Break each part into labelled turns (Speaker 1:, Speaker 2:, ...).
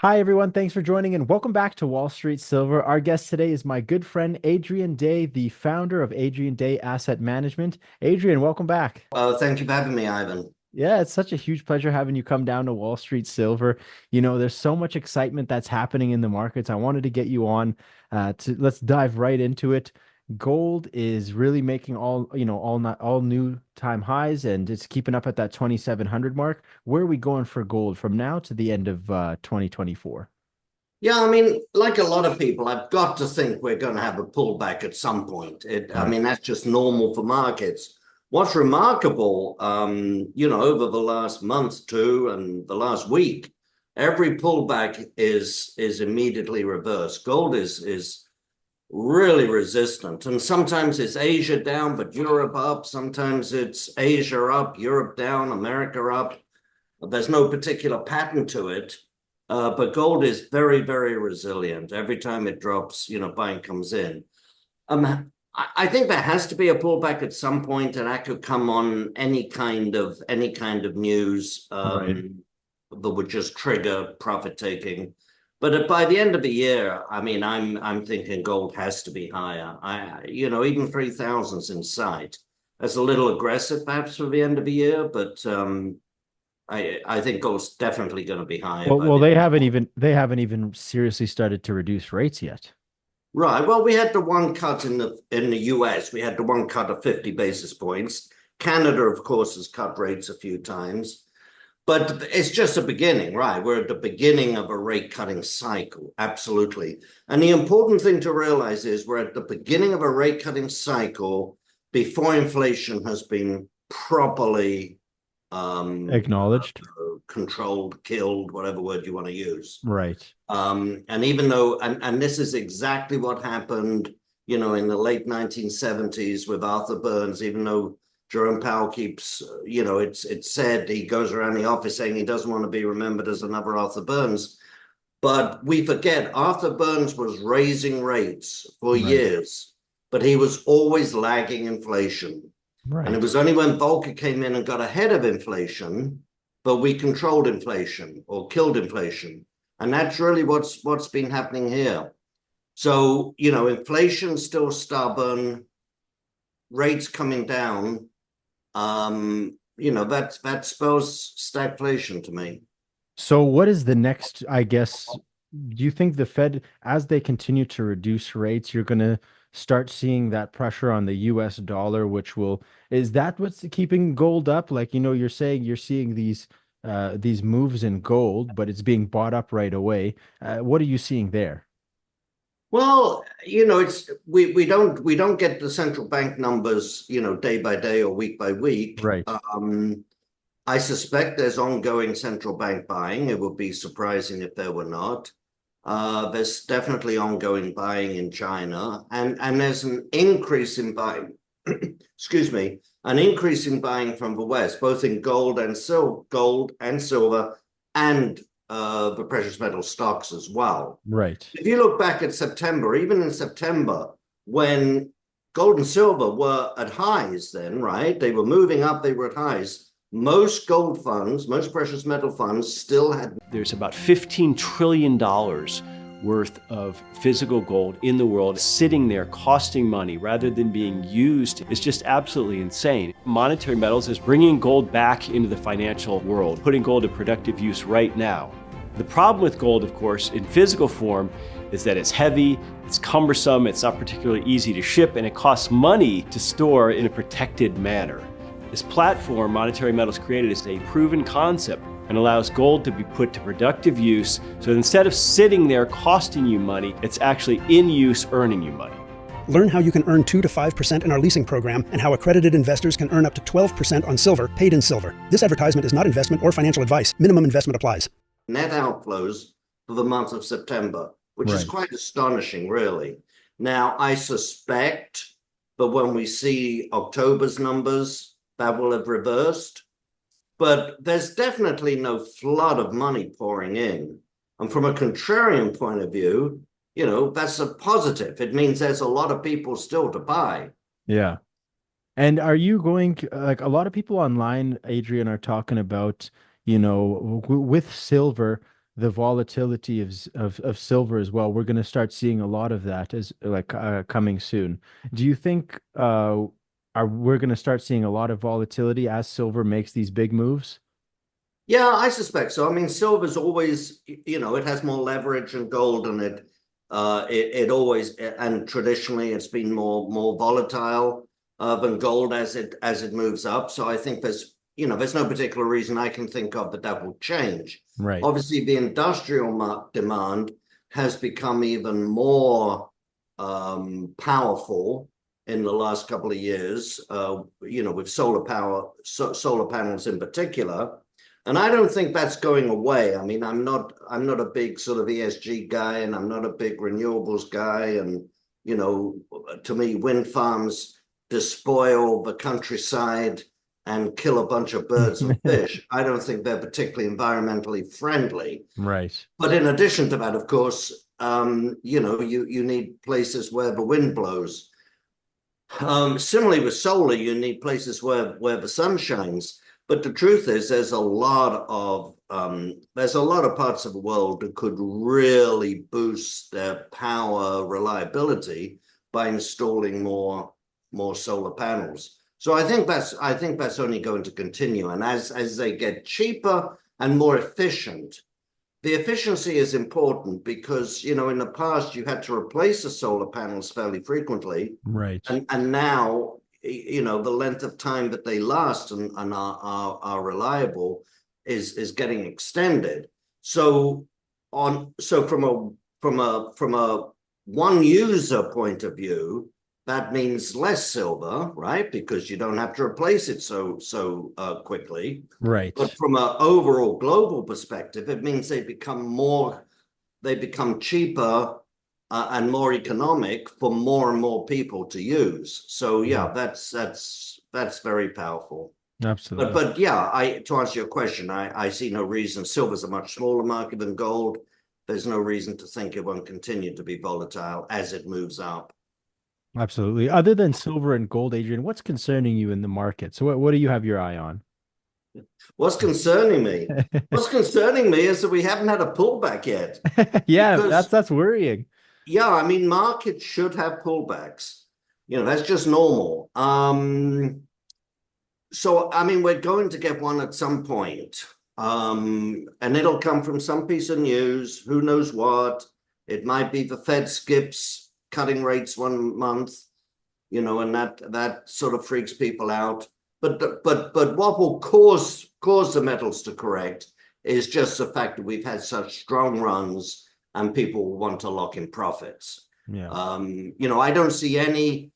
Speaker 1: Hi, everyone. Thanks for joining and welcome back to Wall Street Silver. Our guest today is my good friend Adrian Day, the founder of Adrian Day Asset Management. Adrian, welcome back.
Speaker 2: Thank you for having me, Ivan.
Speaker 1: Yeah, it's such a huge pleasure having you come down to Wall Street Silver. There's so much excitement that's happening in the markets. I wanted to get you on to let's dive right into it. Gold is really making all new time highs and it's keeping up at that 2,700 mark. Where are we going for gold from now to the end of 2024?
Speaker 2: Yeah, I mean, like a lot of people, I've got to think we're going to have a pullback at some point. I
Speaker 1: Right.
Speaker 2: mean, that's just normal for markets. What's remarkable, over the last month, too, and the last week, every pullback is immediately reversed. Gold is really resistant, and sometimes it's Asia down, but Europe up. Sometimes it's Asia up, Europe down, America up. There's no particular pattern to it. But gold is very, very resilient. Every time it drops, buying comes in. I think there has to be a pullback at some point, and that could come on any kind of news
Speaker 1: Right.
Speaker 2: that would just trigger profit taking. But by the end of the year, I mean, I'm thinking gold has to be higher. Even 3,000's in sight. That's a little aggressive, perhaps, for the end of the year, but I think gold's definitely going to be higher by
Speaker 1: Well,
Speaker 2: the
Speaker 1: they
Speaker 2: end.
Speaker 1: haven't even seriously started to reduce rates yet.
Speaker 2: Right. Well, we had the one cut in the US. We had the one cut of 50 basis points. Canada, of course, has cut rates a few times, but it's just a beginning, right? We're at the beginning of a rate cutting cycle. Absolutely. And the important thing to realize is we're at the beginning of a rate cutting cycle before inflation has been properly um,
Speaker 1: Acknowledged.
Speaker 2: controlled, killed, whatever word you want to use.
Speaker 1: Right.
Speaker 2: And even though, and this is exactly what happened, in the late 1970s with Arthur Burns, even though Jerome Powell keeps, it's said he goes around the office saying he doesn't want to be remembered as another Arthur Burns. But we forget Arthur Burns was raising rates for
Speaker 1: Right.
Speaker 2: years, but he was always lagging inflation. And it
Speaker 1: Right.
Speaker 2: was only when Volcker came in and got ahead of inflation, but we controlled inflation or killed inflation. And that's really what's been happening here. So, inflation's still stubborn, rates coming down. That spells stagflation to me.
Speaker 1: So what is the next, I guess, do you think the Fed, as they continue to reduce rates, you're going to start seeing that pressure on the US dollar, is that what's keeping gold up? Like, you're saying you're seeing these moves in gold, but it's being bought up right away. What are you seeing there?
Speaker 2: Well, it's we don't get the central bank numbers, day by day or week by week.
Speaker 1: Right.
Speaker 2: I suspect there's ongoing central bank buying. It would be surprising if there were not. There's definitely ongoing buying in China, and there's an increase in buying. Excuse me, an increase in buying from the West, both in gold and silver, and the precious metal stocks as well.
Speaker 1: Right.
Speaker 2: If you look back at September, even in September, when gold and silver were at highs, then right, they were moving up, they were at highs. Most gold funds, most precious metal funds still had.
Speaker 3: There's about $15 trillion worth of physical gold in the world sitting there costing money rather than being used. It's just absolutely insane. Monetary Metals is bringing gold back into the financial world, putting gold to productive use right now. The problem with gold, of course, in physical form is that it's heavy, it's cumbersome, it's not particularly easy to ship, and it costs money to store in a protected manner. This platform Monetary Metals created is a proven concept and allows gold to be put to productive use, so that instead of sitting there costing you money, it's actually in use earning you money.
Speaker 4: Learn how you can earn 2 to 5% in our leasing program and how accredited investors can earn up to 12% on silver paid in silver. This advertisement is not investment or financial advice. Minimum investment applies.
Speaker 2: Net outflows for the month of September, which is
Speaker 1: Right.
Speaker 2: quite astonishing, really. Now, I suspect that when we see October's numbers, that will have reversed. But there's definitely no flood of money pouring in. And from a contrarian point of view, that's a positive. It means there's a lot of people still to buy.
Speaker 1: Yeah. And are you going like a lot of people online, Adrian, are talking about, with silver, the volatility of silver as well. We're going to start seeing a lot of that as like coming soon. Do you think are we're going to start seeing a lot of volatility as silver makes these big moves?
Speaker 2: Yeah, I suspect so. I mean, silver's always, you know, it has more leverage than gold, and it always, and traditionally it's been more volatile than gold as it moves up. So I think there's no particular reason I can think of that will change.
Speaker 1: Right.
Speaker 2: Obviously, the industrial demand has become even more powerful in the last couple of years. With solar panels in particular. And I don't think that's going away. I mean, I'm not a big sort of ESG guy, and I'm not a big renewables guy. And, to me, wind farms despoil the countryside and kill a bunch of birds and fish. I don't think they're particularly environmentally friendly.
Speaker 1: Right.
Speaker 2: But in addition to that, of course, you need places where the wind blows. Similarly with solar, you need places where the sun shines. But the truth is, there's a lot of parts of the world that could really boost their power reliability by installing more solar panels. So I think that's only going to continue. And as they get cheaper and more efficient, the efficiency is important because, in the past you had to replace the solar panels fairly frequently.
Speaker 1: Right.
Speaker 2: And now, the length of time that they last and are reliable is getting extended. So from a one user point of view, that means less silver, right? Because you don't have to replace it so quickly.
Speaker 1: Right.
Speaker 2: But from an overall global perspective, it means they become cheaper and more economic for more and more people to use. So yeah, that's very powerful.
Speaker 1: Absolutely.
Speaker 2: But yeah, to answer your question, I see no reason. Silver's a much smaller market than gold. There's no reason to think it won't continue to be volatile as it moves up.
Speaker 1: Absolutely. Other than silver and gold, Adrian, what's concerning you in the market? So what do you have your eye on?
Speaker 2: What's concerning me? What's concerning me is that we haven't had a pullback yet.
Speaker 1: Yeah,
Speaker 2: Because
Speaker 1: that's worrying.
Speaker 2: yeah, I mean, markets should have pullbacks. That's just normal. So I mean, we're going to get one at some point. And it'll come from some piece of news, who knows what. It might be the Fed skips cutting rates 1 month, and that sort of freaks people out. But what will cause the metals to correct is just the fact that we've had such strong runs and people want to lock in profits.
Speaker 1: Yeah.
Speaker 2: I don't see any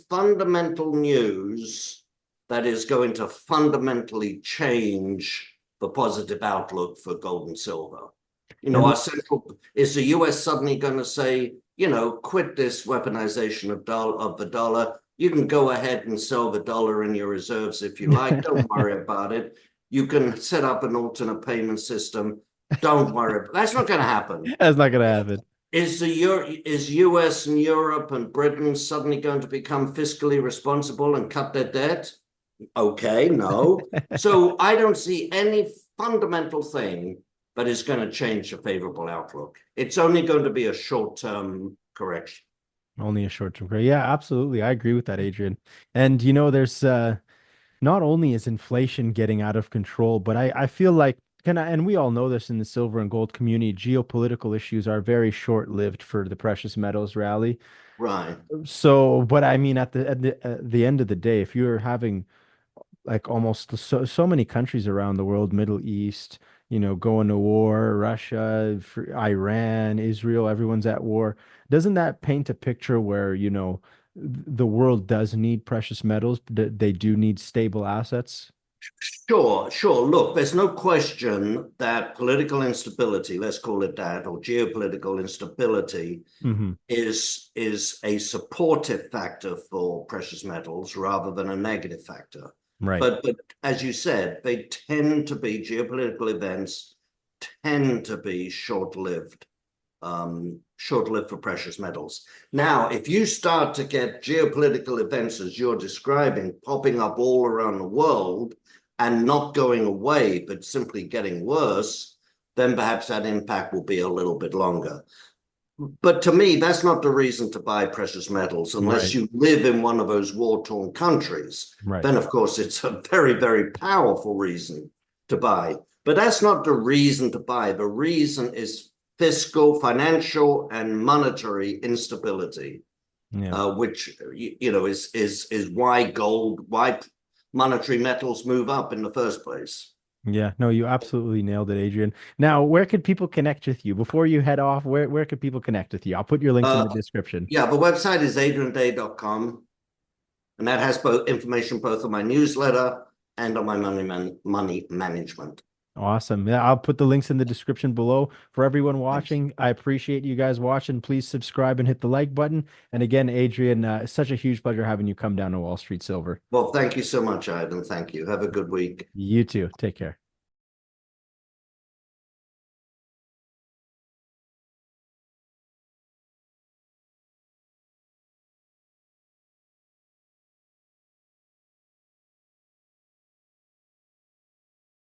Speaker 2: fundamental news that is going to fundamentally change the positive outlook for gold and silver. Is the US suddenly going to say, quit this weaponization of the dollar? You can go ahead and sell the dollar in your reserves if you like. Don't worry about it. You can set up an alternate payment system. Don't worry. That's not going to happen.
Speaker 1: That's not going to happen.
Speaker 2: Is US and Europe and Britain suddenly going to become fiscally responsible and cut their debt? Okay, no. So I don't see any fundamental thing that is going to change the favorable outlook. It's only going to be a short-term correction.
Speaker 1: Only a short-term correction. Yeah, absolutely. I agree with that, Adrian. And there's not only is inflation getting out of control, but I feel like and we all know this in the silver and gold community, geopolitical issues are very short-lived for the precious metals rally.
Speaker 2: Right.
Speaker 1: So, but I mean, at the end of the day, if you're having like almost so many countries around the world, Middle East, going to war, Russia, Iran, Israel, everyone's at war. Doesn't that paint a picture where, the world does need precious metals, they do need stable assets?
Speaker 2: Sure. Look, there's no question that political instability, let's call it that, or geopolitical instability is a supportive factor for precious metals rather than a negative factor.
Speaker 1: Right.
Speaker 2: But as you said, geopolitical events tend to be short-lived for precious metals. Now, if you start to get geopolitical events, as you're describing, popping up all around the world and not going away, but simply getting worse, then perhaps that impact will be a little bit longer. But to me, that's not the reason to buy precious metals unless you live in one of those war-torn countries.
Speaker 1: Right.
Speaker 2: Then, of course, it's a very, very powerful reason to buy. But that's not the reason to buy. The reason is fiscal, financial, and monetary instability, which is why gold, why monetary metals move up in the first place.
Speaker 1: Yeah, no, you absolutely nailed it, Adrian. Now, where could people connect with you before you head off? Where could people connect with you? I'll put your links in the description.
Speaker 2: Yeah, the website is adrianday.com, and that has both information both on my newsletter and on my money management.
Speaker 1: Awesome. Yeah, I'll put the links in the description below for everyone watching.
Speaker 2: Thanks.
Speaker 1: I appreciate you guys watching. Please subscribe and hit the like button. And again, Adrian, it's such a huge pleasure having you come down to Wall Street Silver.
Speaker 2: Well, thank you so much, Ivan. Thank you. Have a good week.
Speaker 1: You too. Take care.